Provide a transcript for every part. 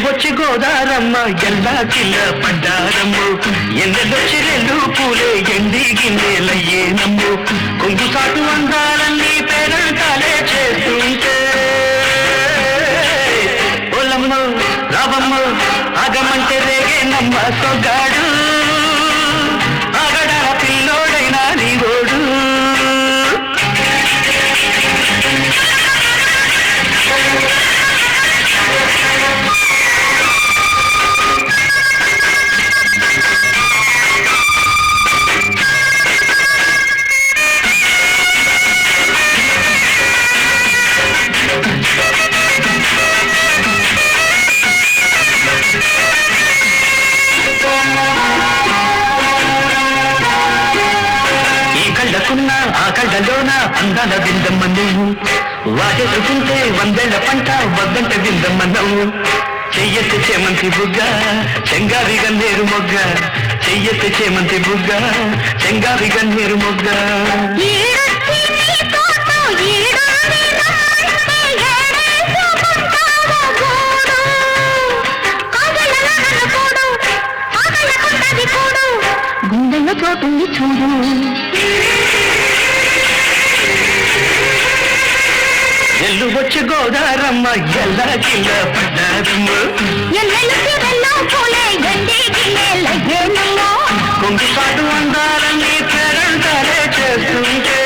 వచ్చి గోదారమ్మ ఎల్లా కిల్ల పడ్డారమ్ము ఎన్నెలొచ్చి రెండు పూలే ఎండి గిన్నెలయ్యేనమ్ము కొంగు సాటు అందాలన్నీ పేరంటాలే చేస్తుంటే ఓలమ్మ రావమ్మ ఆగమంటే రేగేనమ్మ సొగాడు ఆగడా పిల్లోడైనా నీవోడు ఆ కళ్ళలోన అందాల విందమ్మ నువ్వు వాటెత్తుకుంటే వందేళ్ల పంట వద్దంట విందమ్మ నువ్వు చెయ్యెత్తి చేమంతి బుగ్గ చెంగావి గన్నేరు మొగ్గ చెయ్యెత్తి చేమంతి బుగ్గ చెంగావి గన్నేరు మొగ్గ గుండెల్లో చోటుంది చూడు ఎల్లు వచ్చి గోదారమ్మ ఎల్లా కిల్ల పడ్డారమ్మ కొంగు సాటు అందాలన్నీ పేరంటాలే చేస్తుంటే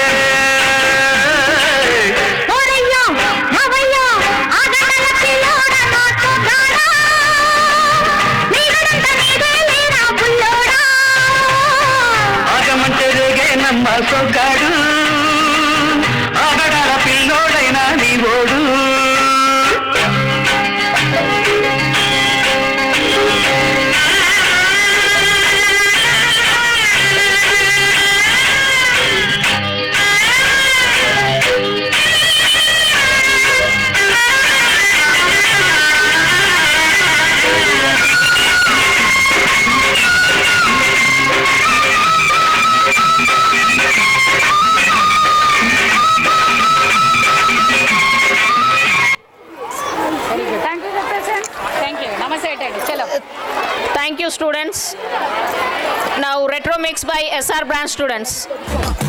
ఆగమంటే రేగేనమ్మ సొగ్గాడు ఆగడాల పిల్లోడైనా నీవోడు Thank you students. Now retro mix by SR branch students.